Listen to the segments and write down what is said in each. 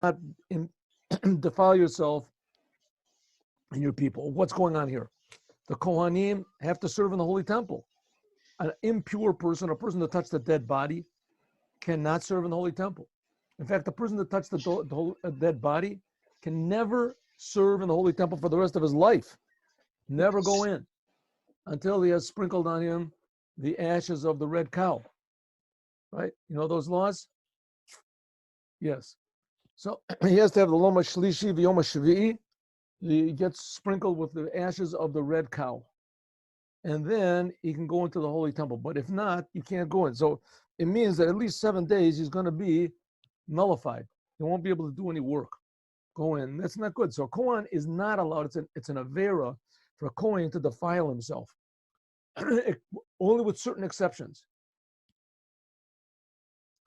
not defile yourself and your people. What's going on here? The Kohanim have to serve in the Holy Temple. An impure person, a person that touched a dead body, cannot serve in the Holy Temple. In fact, the person that touched the dead body can never serve in the Holy Temple for the rest of his life. Never go in until he has sprinkled on him the ashes of the red cow. Right? You know those laws? Yes. So he has to have the Loma Shlishi V'Yoma Shvi'i. He gets sprinkled with the ashes of the red cow. And then he can go into the Holy Temple. But if not, you can't go in. So it means that at least 7 days he's going to be nullified. He won't be able to do any work. Go in. That's not good. So Kohen is not allowed. It's an avera for a Kohen to defile himself. Only with certain exceptions.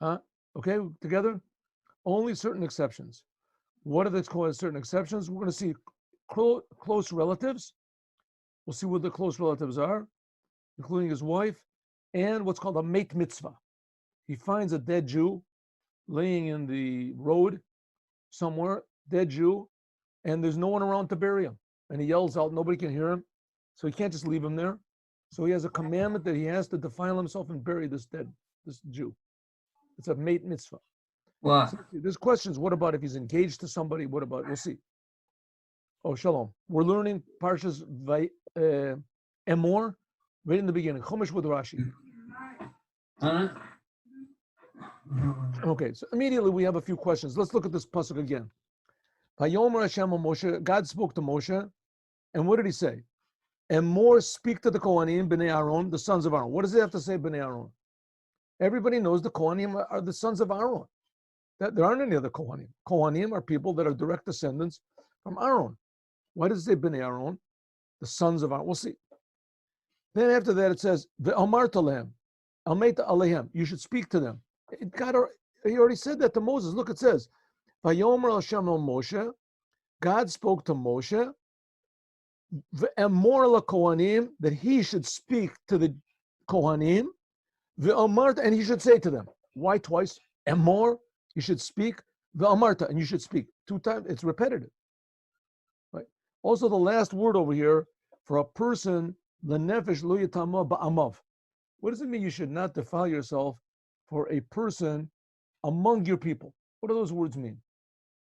Okay, together? Only certain exceptions. What are the certain exceptions? We're going to see close relatives. We'll see what the close relatives are, including his wife, and what's called a mate mitzvah. He finds a dead Jew laying in the road somewhere, dead Jew, and there's no one around to bury him. And he yells out, nobody can hear him, so he can't just leave him there. So he has a commandment that he has to defile himself and bury this Jew. It's a mate mitzvah. Wow. So there's questions. What about if he's engaged to somebody? What about? We'll see. Oh, shalom. We're learning Parshas Emor right in the beginning. Chumash with Rashi. Okay, so immediately we have a few questions. Let's look at this pasuk again. Vayomer Hashem Moshe. God spoke to Moshe, and what did he say? Emor, speak to the Kohanim, Bnei Aaron, the sons of Aaron. What does it have to say, Bnei Aaron? Everybody knows the Kohanim are the sons of Aaron. There aren't any other Kohanim. Kohanim are people that are direct descendants from Aaron. Why does it say Bnei Aaron? The sons of Aaron. We'll see. Then after that it says, Ve'amar Talehem, Almeita Alehem. You should speak to them. He already said that to Moses. Look, it says, Vayomer Hashem el Moshe. God spoke to Moshe, Ve'amor la Kohanim, that he should speak to the Kohanim, Ve'amarta, and he should say to them. Why twice? Emor, you should speak. Ve'amarta, and you should speak. 2 times, it's repetitive. Right? Also, the last word over here, for a person, lenefesh lo yitama ba'amav. What does it mean you should not defile yourself for a person among your people? What do those words mean?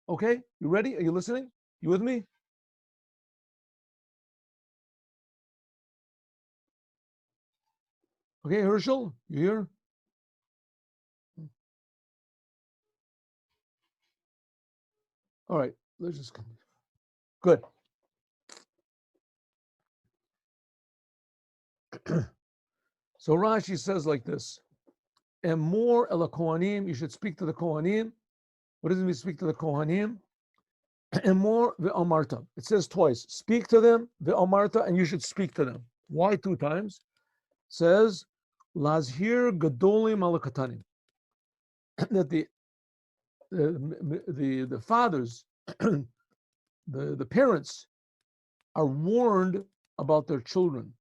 Okay, you ready? Are you listening? You with me? Okay, Herschel, you here? All right, let's just come. Good. So Rashi says like this, and more el Kohanim, you should speak to the Kohanim. What does it mean speak to the Kohanim? And more ve'amarta. It says twice, speak to them, ve'amarta, and you should speak to them. Why 2 times? It says, lazhir gadolim al katanim. That the fathers, the parents are warned about their children.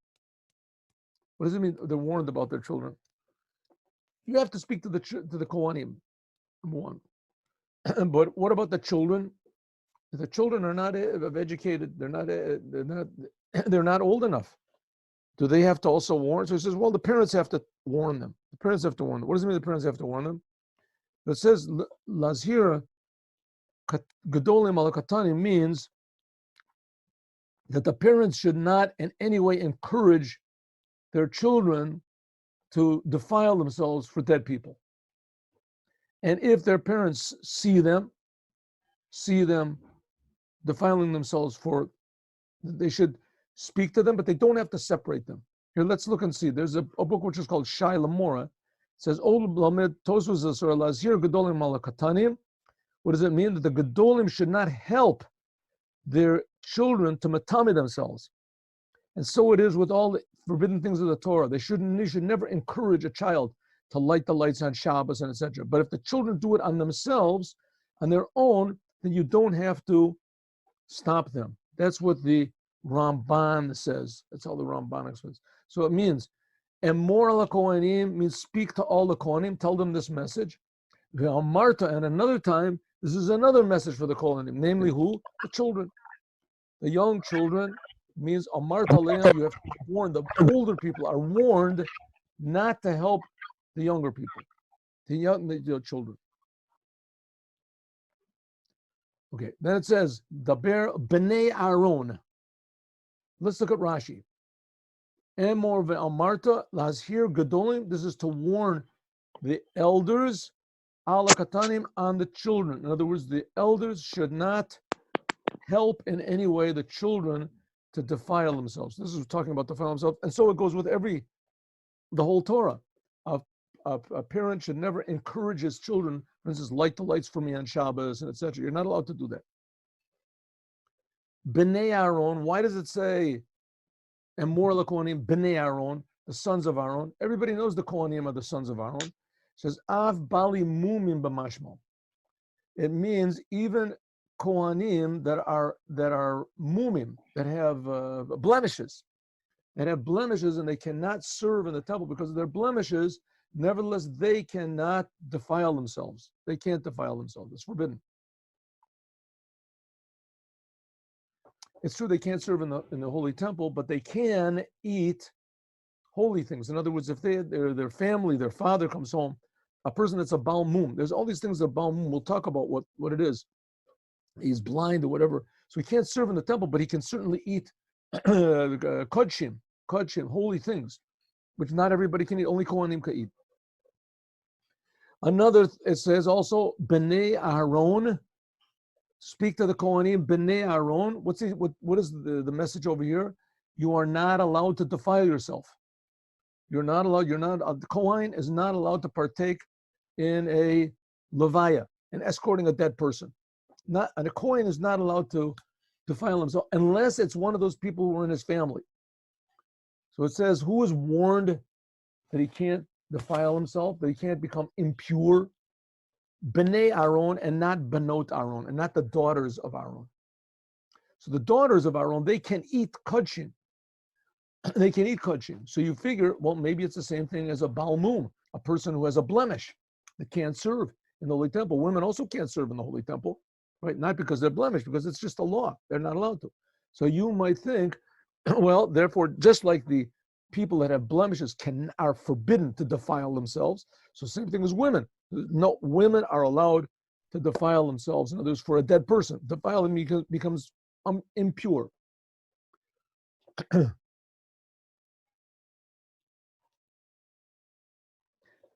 What does it mean they're warned about their children? You have to speak to the Kohanim, number one. But what about the children? If the children are not educated, they're not old enough. Do they have to also warn? So he says, well, the parents have to warn them. The parents have to warn them. What does it mean the parents have to warn them? It says, lazhira gadolim al katani means that the parents should not in any way encourage their children to defile themselves for dead people. And if their parents see them defiling themselves they should speak to them, but they don't have to separate them. Here, let's look and see. There's a book which is called Shai Lamora. It says, what does it mean? That the Gedolim should not help their children to matami themselves. And so it is with all the forbidden things of the Torah. They should never encourage a child to light the lights on Shabbos and etc. But if the children do it on themselves, on their own, then you don't have to stop them. That's what the Ramban says. That's how the Ramban explains. So it means, Emor al Kohanim means speak to all the Kohanim, tell them this message. Ve'amarta, and another time, This is another message for the Kohanim, namely who? The children. The young children means Amart Aleim, you have to warn. The older people are warned not to help the younger people, the children. Okay, then it says, Daber B'nei Aaron. Let's look at Rashi. Emor ve'amarta lazhir gedolim. This is to warn the elders, ala katanim, on the children. In other words, the elders should not help in any way the children to defile themselves. This is talking about defile themselves. And so it goes with the whole Torah. A parent should never encourage his children, for instance, light the lights for me on Shabbos, and etc. You're not allowed to do that. B'nei Aaron, why does it say, and more la Kohanim, B'nei Aaron, the sons of Aaron? Everybody knows the Kohanim are the sons of Aaron. It says, Av Bali Mumim B'mashmo. It means even Kohanim that are mumim, that have blemishes, and they cannot serve in the temple because of their blemishes. Nevertheless, they cannot defile themselves. They can't defile themselves. It's forbidden. It's true they can't serve in the holy temple, but they can eat holy things. In other words, if their family, their father comes home, a person that's a Baal Mum, there's all these things that Baal Mum, we'll talk about what it is. He's blind or whatever, so he can't serve in the temple, but he can certainly eat kodshim, holy things, which not everybody can eat, only Kohanim can eat. Another, it says also, B'nei Aaron, speak to the Kohanim, B'nei Aaron. What is the message over here? You are not allowed to defile yourself. The Kohen is not allowed to partake in a levaya, in escorting a dead person. And a Kohen is not allowed to defile himself unless it's one of those people who are in his family. So it says, who is warned that he can't defile himself, that he can't become impure? B'nei Aaron, and not Benot Aaron, and not the daughters of Aaron. So the daughters of Aaron, they can eat kodshim. They can eat kodshim. So you figure, well, maybe it's the same thing as a Baal Mum, a person who has a blemish that can't serve in the Holy Temple. Women also can't serve in the Holy Temple, right? Not because they're blemished, because it's just a law. They're not allowed to. So you might think, well, therefore, just like the people that have blemishes are forbidden to defile themselves, so same thing as women. No, women are allowed to defile themselves. In other words, for a dead person, defiling becomes impure.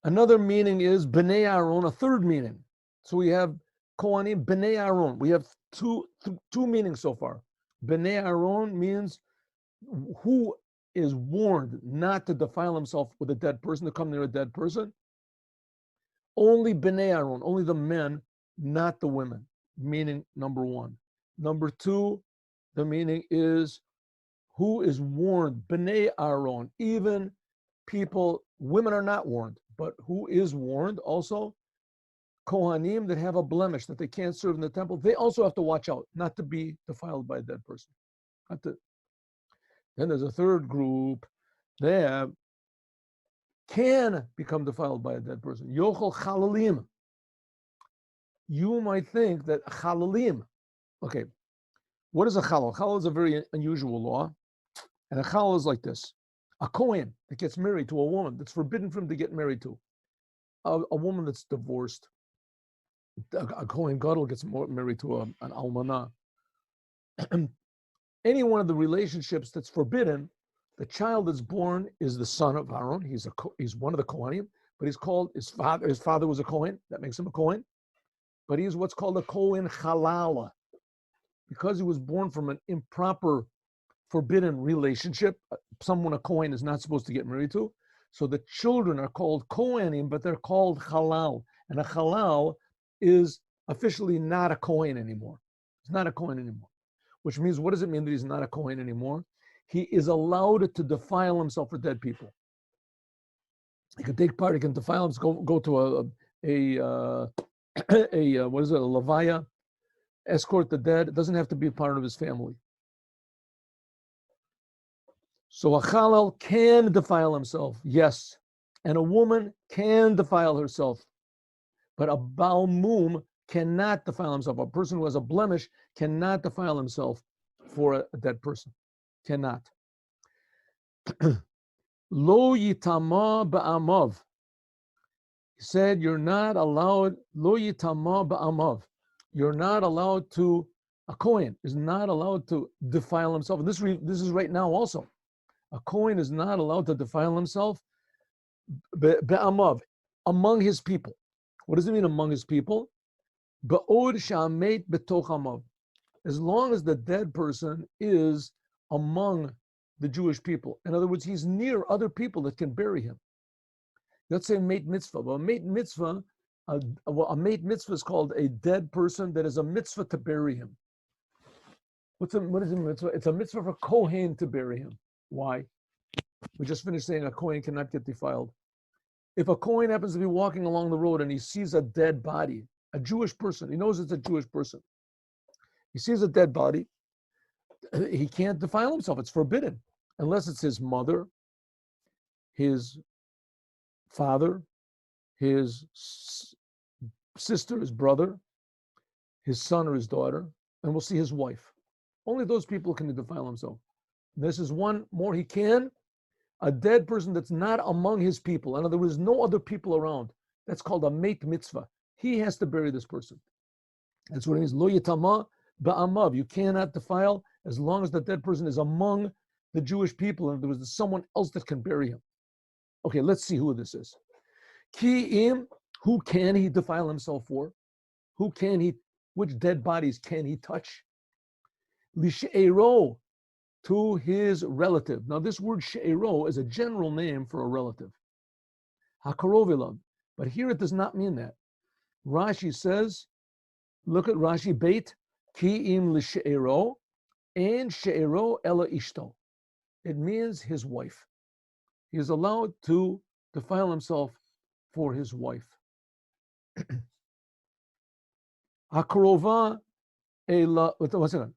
Another meaning is B'nei Aaron, a third meaning. So we have Kohanim, B'nei Aaron. We have two meanings so far. B'nei Aaron means who is warned not to defile himself with a dead person, to come near a dead person. Only B'nei Aaron, only the men, not the women, meaning number one. Number two, the meaning is who is warned, B'nei Aaron, even people, women are not warned, but who is warned also? Kohanim that have a blemish, that they can't serve in the temple, they also have to watch out not to be defiled by a dead person. Then there's a third group that can become defiled by a dead person. Yochel chalalim. You might think that chalalim, okay, what is a chalal? Chalal is a very unusual law, and a chalal is like this. A Kohen that gets married to a woman that's forbidden for him to get married to, a woman that's divorced, a Kohen Gadol gets married to an almanah. Any one of the relationships that's forbidden, the child that's born is the son of Aaron. He's one of the Kohanim, but he's called, his father was a Kohen. That makes him a Kohen. But he's what's called a Kohen Halala. Because he was born from an improper, forbidden relationship, someone a Kohen is not supposed to get married to. So the children are called Kohanim, but they're called Halal. And a Halal is officially not a Kohen anymore. He's not a Kohen anymore. Which means, what does it mean that he's not a Kohen anymore? He is allowed to defile himself for dead people. He can take part, he can defile himself, go to a levaya, escort the dead. It doesn't have to be part of his family. So a chalal can defile himself, yes. And a woman can defile herself. But a Baal Mum cannot defile himself. A person who has a blemish cannot defile himself for a dead person. Cannot. Lo yitama ba'amav. He said, you're not allowed, lo yitama ba'amav. You're not allowed to, a Kohen is not allowed to defile himself. And this is right now also. A Kohen is not allowed to defile himself be'amav, among his people. What does it mean among his people? Ba'od sha'amet betoch amav. As long as the dead person is among the Jewish people. In other words, he's near other people that can bury him. Let's say mate mitzvah. Well, a mate mitzvah is called a dead person that is a mitzvah to bury him. What is a mitzvah? It's a mitzvah for Kohen to bury him. Why? We just finished saying a Kohen cannot get defiled. If a Kohen happens to be walking along the road and he sees a dead body, a Jewish person, he knows it's a Jewish person. He sees a dead body, he can't defile himself. It's forbidden. Unless it's his mother, his father, his sister, his brother, his son or his daughter, and we'll see his wife. Only those people can defile himself. This is one more he can. A dead person that's not among his people. In other words, no other people around. That's called a mate mitzvah. He has to bury this person. That's what it means. Lo yitama ba'amav. You cannot defile as long as the dead person is among the Jewish people and there was someone else that can bury him. Okay, let's see who this is. Ki'im, who can he defile himself for? Which dead bodies can he touch? Lishe'ero, to his relative. Now this word she'ero is a general name for a relative. Hakarov elav. But here it does not mean that. Rashi says, look at Rashi, Beit, Ki'im lishe'ero, and she'ero ela ishto. It means his wife. He is allowed to defile himself for his wife. Hakarova ela, one second.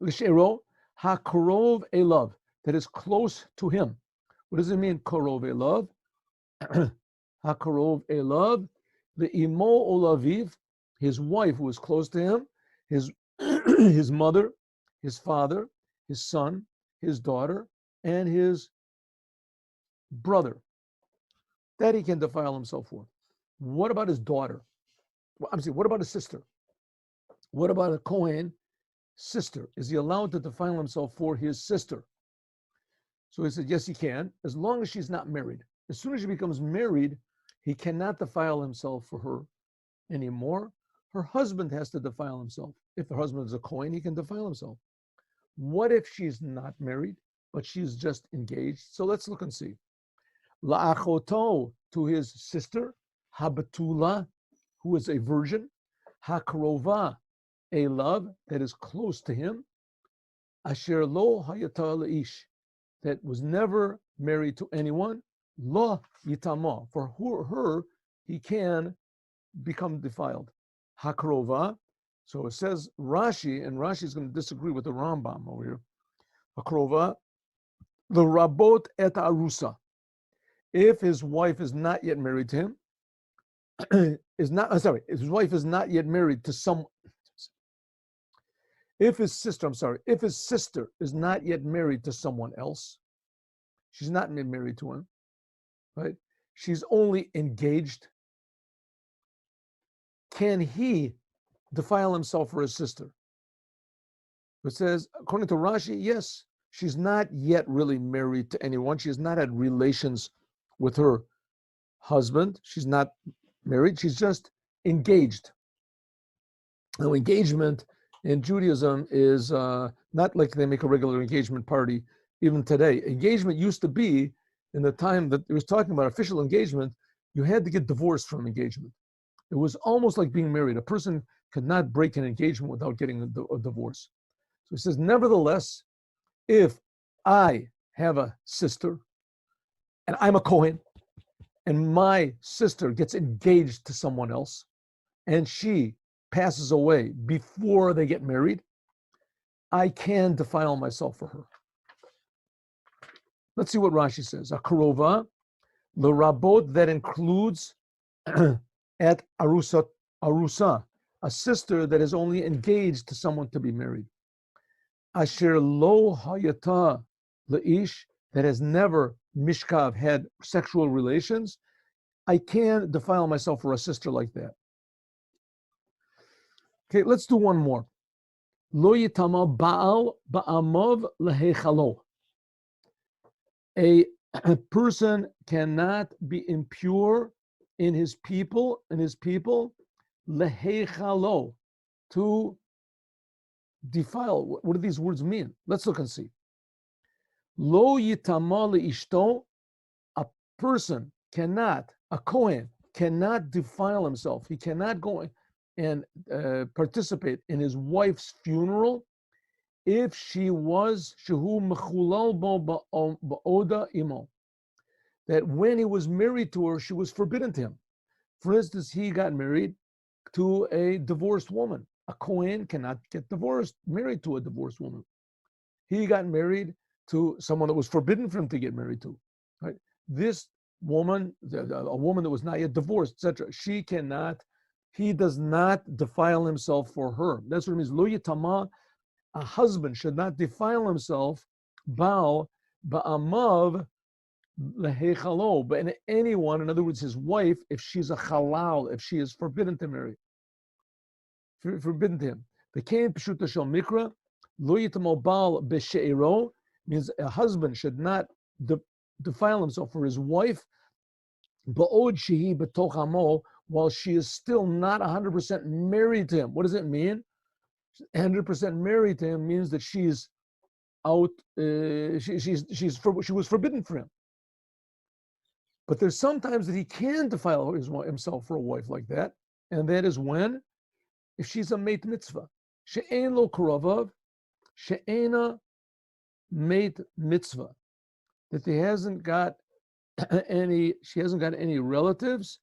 L'she'ero, hakarov elav, that is close to him. What does it mean, karov elav? Hakarov elav, le'imo olaviv, his wife who is close to him, his his mother, his father, his son, his daughter, and his brother. That he can defile himself for. What about his daughter? What about his sister? What about a Kohen sister? Is he allowed to defile himself for his sister? So he said, yes, he can, as long as she's not married. As soon as she becomes married, he cannot defile himself for her anymore. Her husband has to defile himself. If her husband is a Kohen, he can defile himself. What if she's not married, but she's just engaged? So let's look and see. La'achoto, to his sister, habatula, who is a virgin, hakrova, a love that is close to him, asher lo hayata la'ish, that was never married to anyone, lo yitama, for her he can become defiled. Hakrova, so it says Rashi, and Rashi is going to disagree with the Rambam over here. Hakrova, the rabot et arusa. If his wife is not yet married to him, if his wife is not yet married to someone, if his sister is not yet married to someone else, she's not married to him, right? She's only engaged. Can he defile himself for his sister? It says, according to Rashi, yes, she's not yet really married to anyone. She has not had relations with her husband. She's not married. She's just engaged. Now, engagement in Judaism is not like they make a regular engagement party even today. Engagement used to be, in the time that it was talking about official engagement, you had to get divorced from engagement. It was almost like being married. A person could not break an engagement without getting a divorce. So he says, nevertheless, if I have a sister and I'm a Kohen and my sister gets engaged to someone else and she passes away before they get married, I can defile myself for her. Let's see what Rashi says. A karova, the rabot, that includes at arusat Arusa, a sister that is only engaged to someone to be married. Asher lo hayata leish, that has never mishkav, had sexual relations. I can defile myself for a sister like that. Okay, let's do one more. Lo yitama baal ba'amav lehechalo. A person cannot be impure in his people, lehechalo, to defile. What do these words mean? Let's look and see. Lo yitama leishto, a person cannot, a Kohen cannot defile himself. He cannot go and participate in his wife's funeral if she was shehu mechulal bo ba'oda imo, that when he was married to her, she was forbidden to him. For instance, he got married to a divorced woman. A Kohen cannot get divorced, married to a divorced woman. He got married to someone that was forbidden for him to get married to. Right? This woman, a woman that was not yet divorced, etc., she cannot, he does not defile himself for her. That's what it means. Lo yitama, a husband should not defile himself, baal ba'amav lehechalo, but in anyone, in other words, his wife, if she's a halal, if she is forbidden to marry, forbidden to him. The kain pshuta shel mikra, lo yitamo baal b'she'iro, means a husband should not defile himself for his wife, ba'od shehi b'toch hamo, while she is still not 100% married to him. What does it mean? 100% married to him means that she's out. She was forbidden for him. But there's sometimes that he can defile himself for a wife like that, and that is when, if she's a meit mitzvah, she'ein lo karavav, she'eina meit mitzvah, that he hasn't got any, she hasn't got any relatives.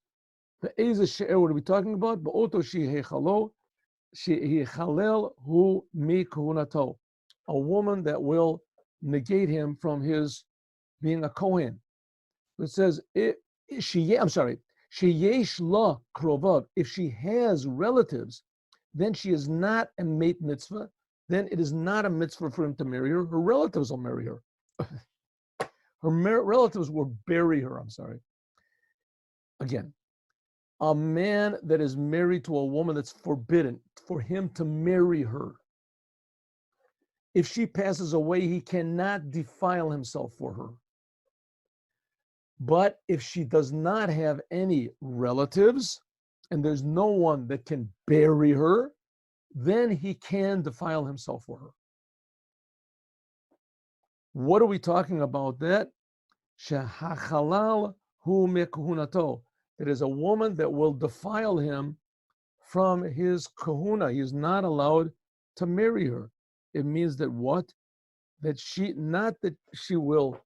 The eza she'er, what are we talking about? Ba'oto shehechalo, shehechalel hu mi kuhunato, a woman that will negate him from his being a Kohen. It says, sheyesh la krovav, if she has relatives, then she is not a meit mitzvah, then it is not a mitzvah for him to marry her. Her relatives will marry her. Her relatives will bury her, Again, a man that is married to a woman that's forbidden for him to marry her, if she passes away, he cannot defile himself for her. But if she does not have any relatives and there's no one that can bury her, then he can defile himself for her. What are we talking about that? Shehachalal hu mekuhunato. It is a woman that will defile him from his kahuna. He is not allowed to marry her. It means that what? That she will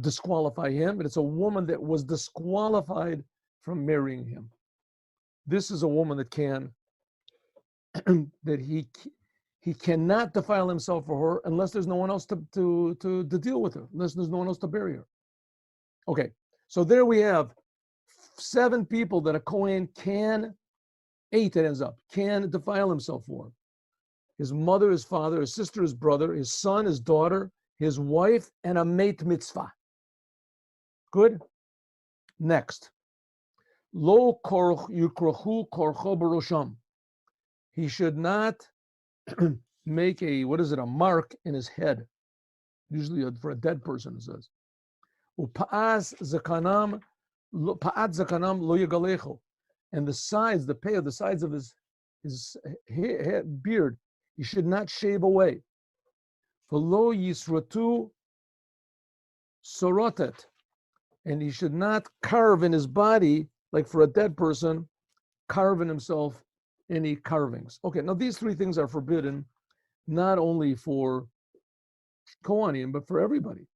disqualify him, but it's a woman that was disqualified from marrying him. This is a woman that can, that he cannot defile himself for her unless there's no one else to deal with her, unless there's no one else to bury her. Okay, so there we have 7 people that a Kohen can, 8 it ends up, can defile himself for. His mother, his father, his sister, his brother, his son, his daughter, his wife, and a meit mitzvah. Good? Next. Lo yukrachu korcho barosham. He should not make a mark in his head. Usually for a dead person, it says. Upa'at zakanam lo yagalecho. And the sides, the pay of the sides of his beard, he should not shave away. V'lo yisratu sorotet. And he should not carve in his body, like for a dead person, carve in himself any carvings. Okay, now these 3 things are forbidden, not only for Kohanim, but for everybody.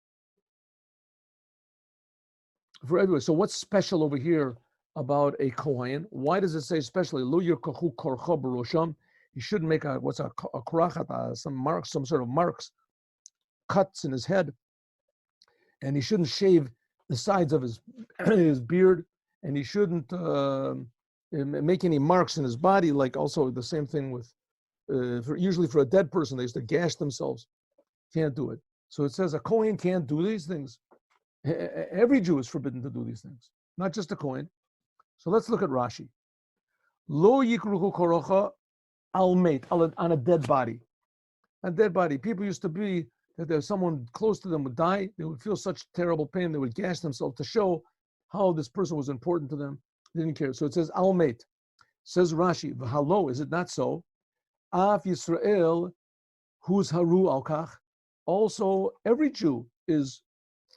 For everybody. So what's special over here about a Kohen? Why does it say especially, Lo yirkachu korcha barosham? He shouldn't make a korachat, some marks, some sort of marks, cuts in his head, and he shouldn't shave the sides of his beard, and he shouldn't make any marks in his body, like also the same thing with, usually for a dead person, they used to gash themselves. Can't do it. So it says a Kohen can't do these things. Every Jew is forbidden to do these things, not just a Kohen. So let's look at Rashi. Lo yikruhu korocha al meit, on a dead body. A dead body. People used to be that there's someone close to them would die, they would feel such terrible pain, they would gash themselves to show how this person was important to them. They didn't care. So it says al meit. Says Rashi, v'halo, is it not so? Af Yisrael, who's haru al kach. Also, every Jew is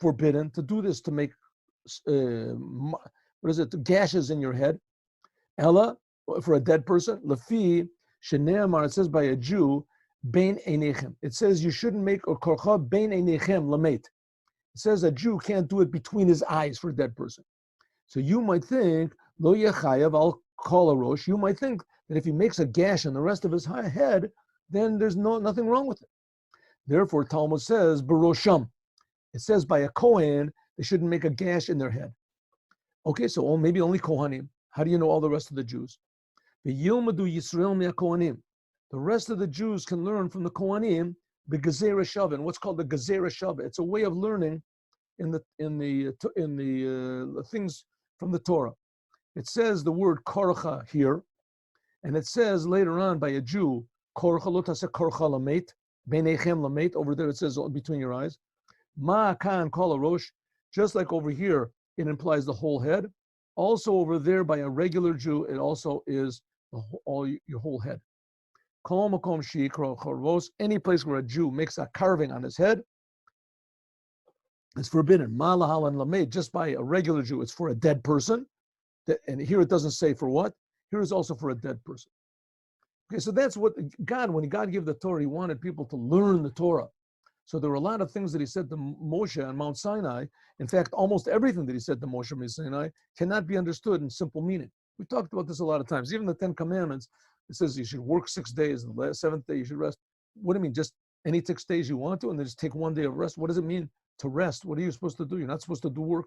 forbidden to do this, to make gashes in your head. Ella, for a dead person, lefi sheneamar, it says by a Jew, bein einechem. It says you shouldn't make a korcha bein einechem lamet. It says a Jew can't do it between his eyes for a dead person. So you might think lo yechayav al kol harosh. You might think that if he makes a gash in the rest of his head, then there's nothing wrong with it. Therefore, Talmud says barosham. It says by a Kohen they shouldn't make a gash in their head. Okay, so maybe only Kohanim. How do you know all the rest of the Jews? V'yilmadu Yisrael mi'ha Kohanim. The rest of the Jews can learn from the Kohanim the Gezerah Shavah, what's called the Gezerah Shavah. It's a way of learning in the things from the Torah. It says the word korcha here, and it says later on by a Jew, korcha lo taseh korcha lamet, beinechem lamet. Over there it says between your eyes. Ma kan kol harosh, just like over here it implies the whole head. Also over there by a regular Jew, it also is your whole head. Any place where a Jew makes a carving on his head, it's forbidden. Malahal and lamed, just by a regular Jew, it's for a dead person. And here it doesn't say for what. Here is also for a dead person. Okay, so that's what God, when God gave the Torah, he wanted people to learn the Torah. So there were a lot of things that he said to Moshe on Mount Sinai. In fact, almost everything that he said to Moshe on Mount Sinai cannot be understood in simple meaning. We talked about this a lot of times. Even the 10 Commandments, it says you should work 6 days, and the seventh day you should rest. What do you mean? Just any 6 days you want to, and then just take 1 day of rest? What does it mean to rest? What are you supposed to do? You're not supposed to do work.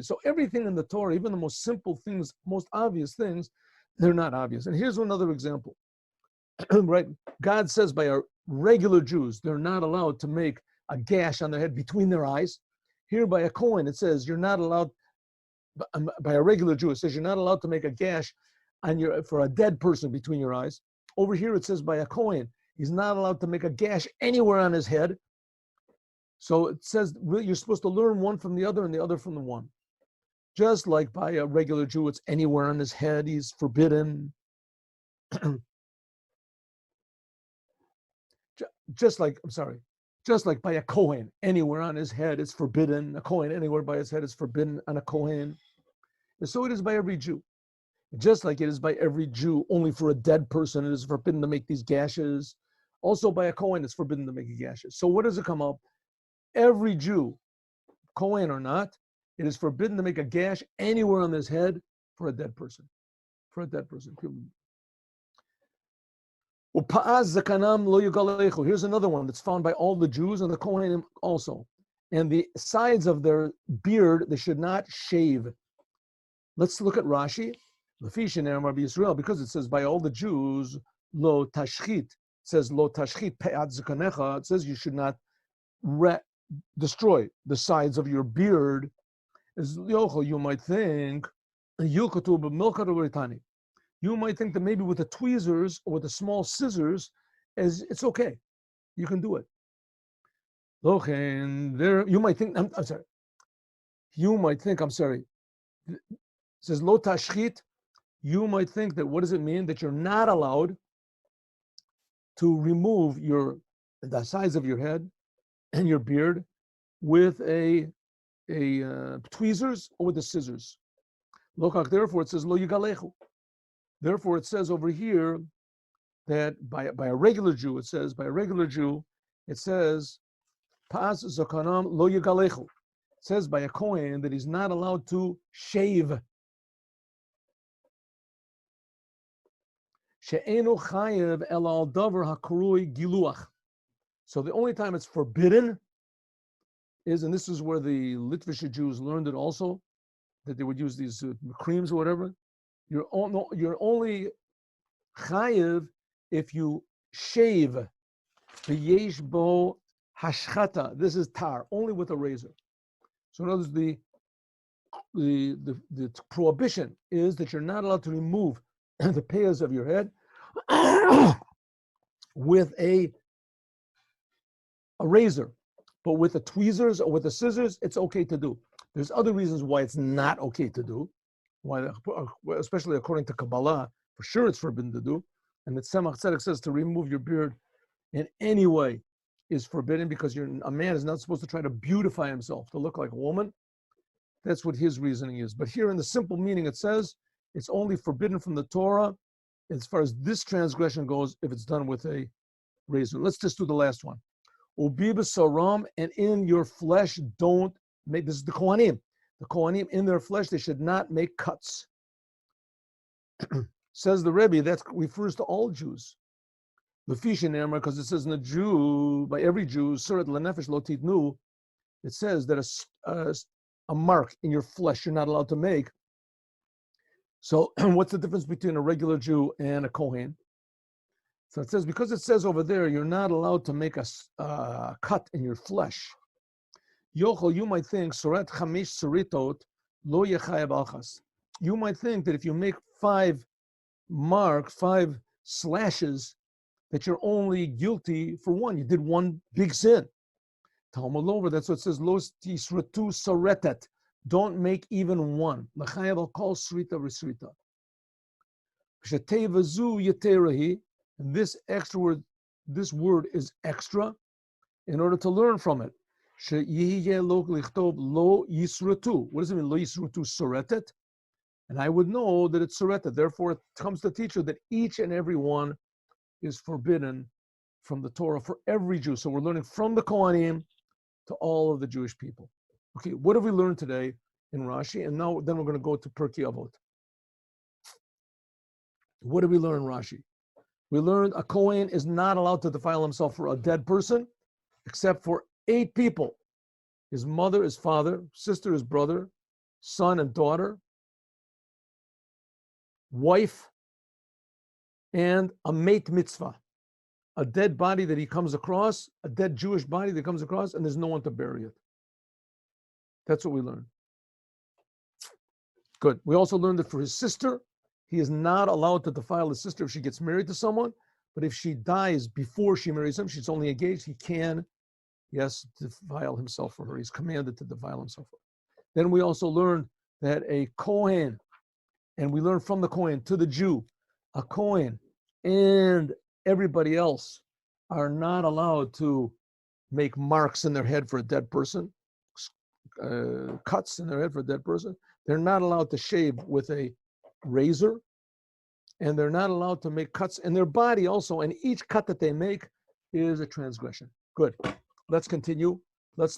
So everything in the Torah, even the most simple things, most obvious things, they're not obvious. And here's another example. Right? God says by our regular Jews, they're not allowed to make a gash on their head between their eyes. Here by a Kohen, it says you're not allowed, by a regular Jew, it says you're not allowed to make a gash for a dead person between your eyes. Over here it says by a Kohen, he's not allowed to make a gash anywhere on his head. So it says you're supposed to learn one from the other and the other from the one. Just like by a regular Jew, it's anywhere on his head, he's forbidden. Just like by a Kohen, anywhere on his head, it's forbidden. A Kohen, anywhere by his head, is forbidden on a Kohen. And so it is by every Jew. Just like it is by every Jew, only for a dead person, it is forbidden to make these gashes. Also by a Kohen, it's forbidden to make gashes. So what does it come up? Every Jew, Kohen or not, it is forbidden to make a gash anywhere on his head for a dead person. For a dead person. Here's another one that's found by all the Jews and the Kohanim also. And the sides of their beard, they should not shave. Let's look at Rashi. Because it says by all the Jews, lo tashchit. It says lo tashchit pe'at zekanecha. It says you should not destroy the sides of your beard. As you might think, you might think that maybe with the tweezers or with the small scissors, it's okay. You can do it. You might think, I'm sorry. You might think, I'm sorry. It says lo tashchit. You might think that what does it mean? That you're not allowed to remove the sides of your head and your beard with a tweezers or with the scissors. Therefore, it says lo yigalechu. Therefore, it says over here that by a regular Jew, it says pas zakanam lo yigalechu. It says by a Kohen that he's not allowed to shave. She'enu chayev el al davar hakarui giluach. So the only time it's forbidden is, and this is where the Lubavitcher Jews learned it also, that they would use these creams or whatever. You're only chayiv if you shave. V'yesh bo hashchata. This is tar, only with a razor. So in other words, the prohibition is that you're not allowed to remove the payas of your head with a razor, but with the tweezers or with the scissors, it's okay to do. There's other reasons why it's not okay to do, why, especially according to Kabbalah, for sure it's forbidden to do. And the Tzemach Tzedek says to remove your beard in any way is forbidden because a man is not supposed to try to beautify himself, to look like a woman. That's what his reasoning is. But here in the simple meaning, it says it's only forbidden from the Torah as far as this transgression goes if it's done with a razor. Let's just do the last one. Ubi b'saram, and in your flesh don't make, this is the Kohanim. The Kohanim in their flesh, they should not make cuts. Says the Rebbe, that refers to all Jews. Because it says in the Jew, by every Jew, Surat L'Nefesh Lo Titnu, it says that a mark in your flesh you're not allowed to make. So what's the difference between a regular Jew and a Kohen? So it says, because it says over there, you're not allowed to make a cut in your flesh. Yochel, you might think, Surat Chamish Suritot Lo Yechayab Alchas. You might think that if you make 5 slashes, that you're only guilty for one. You did one big sin. Talmud over, that's what it says, Los Tisratu Saretet. Don't make even one. L'chayab al kol srita v'srita. V'shetevazu yeterahi. And this extra word, this word is extra in order to learn from it. She'yihye lo lichtob lo yisratu. What does it mean, lo yisratu saretet? And I would know that it's saretet. Therefore, it comes to teach you that each and every one is forbidden from the Torah for every Jew. So we're learning from the Kohanim to all of the Jewish people. Okay, what have we learned today in Rashi? And now then we're going to go to Pirkei Avot. What did we learn in Rashi? We learned a Kohen is not allowed to defile himself for a dead person except for 8 people. His mother, his father, sister, his brother, son and daughter, wife, and a mate mitzvah. A dead body that he comes across, a dead Jewish body that comes across, and there's no one to bury it. That's what we learned. Good. We also learned that for his sister, he is not allowed to defile his sister if she gets married to someone, but if she dies before she marries him, she's only engaged, he can, yes, defile himself for her. He's commanded to defile himself for her. Then we also learned that a Kohen, and we learned from the Kohen to the Jew, a Kohen and everybody else are not allowed to make marks in their head for a dead person, cuts in their head for a dead person. They're not allowed to shave with a razor, and they're not allowed to make cuts in their body also, and each cut that they make is a transgression. Good. Let's continue. Let's